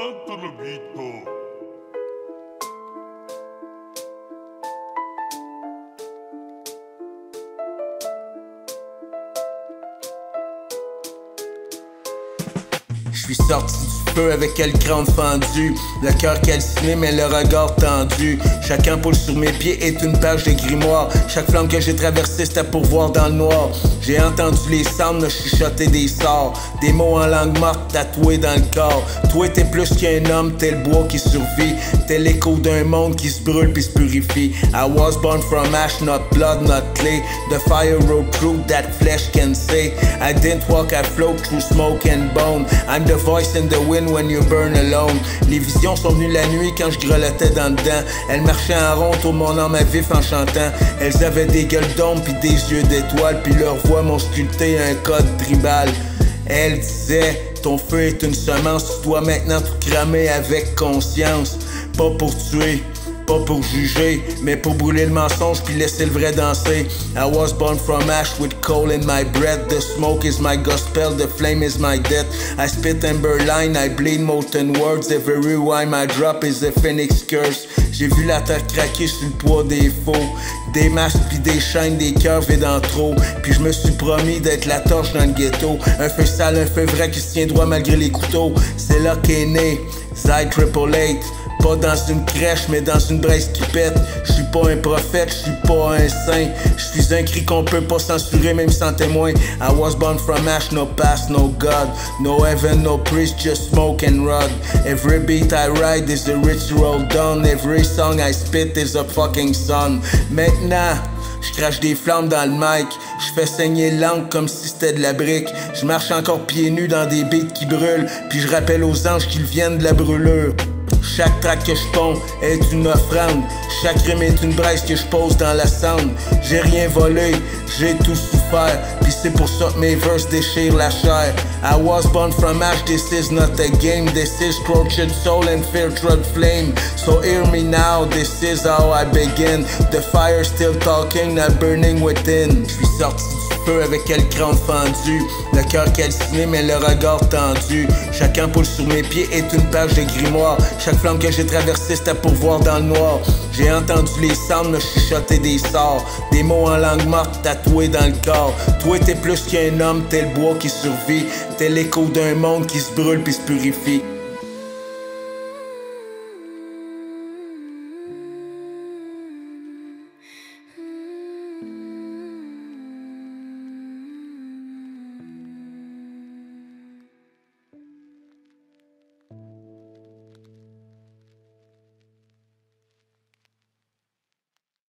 Santa la vita. Je suis sorti du feu avec le crâne fendu, le cœur calciné mais le regard tendu. Chacun poule sur mes pieds est une page de grimoire. Chaque flamme que j'ai traversée c'était pour voir dans le noir. J'ai entendu les cendres me chuchoter des sorts, des mots en langue morte tatoués dans le corps. Toi t'es plus qu'un homme, t'es le bois qui survit, t'es l'écho d'un monde qui se brûle puis se purifie. I was born from ash, not blood, not clay. The fire road through that flesh can say. I didn't walk, I float through smoke and bone. I'm the voice in the wind when you burn alone. Les visions sont venues la nuit quand je grelottais dans le dent. Elles marchaient en rond, tout mon âme à vif en chantant. Elles avaient des gueules d'ombre pis des yeux d'étoiles, puis leurs voix m'ont sculpté un code tribal. Elle disait, ton feu est une semence, tu dois maintenant tout cramer avec conscience. Pas pour tuer, pas pour juger, mais pour brûler le mensonge puis laisser le vrai danser. I was born from ash with coal in my breath. The smoke is my gospel, the flame is my death. I spit amber line, I bleed molten words. Every rhyme I drop is a phoenix curse. J'ai vu la terre craquer sous le poids des faux, des masques puis des chaînes, des cœurs vides en trop. Puis je me suis promis d'être la torche dans le ghetto. Un feu sale, un feu vrai qui se tient droit malgré les couteaux. C'est là qu'est né Zy 888. Pas dans une crèche, mais dans une braise qui pète. J'suis pas un prophète, j'suis pas un saint. J'suis un cri qu'on peut pas censurer, même sans témoin. I was born from ash, no past, no God. No heaven, no priest, just smoke and rod. Every beat I ride is a ritual done. Every song I spit is a fucking sun. Maintenant, j'crache des flammes dans le mic, j'fais saigner l'encre comme si c'était de la brique. J'marche encore pieds nus dans des beats qui brûlent, puis j'rappelle aux anges qu'ils viennent de la brûlure. Chaque track que j'ponds est une offrande. Chaque rime est une braise que j'pose dans la cendre. J'ai rien volé, j'ai tout souffert. Pis c'est pour ça que mes verses déchirent la chair. I was born from ash, this is not a game. This is scorched soul and filtered flame. So hear me now, this is how I begin. The fire still talking, not burning within. J'suis sorti du feu avec le crâne fendu, le cœur calciné mais le regard tendu. Chacun poule sur mes pieds est une page de grimoire. Chaque flamme que j'ai traversée c'était pour voir dans le noir. J'ai entendu les cendres me chuchoter des sorts, des mots en langue morte tatoués dans le corps. Toi t'es plus qu'un homme, t'es le bois qui survit, t'es l'écho d'un monde qui se brûle puis se purifie.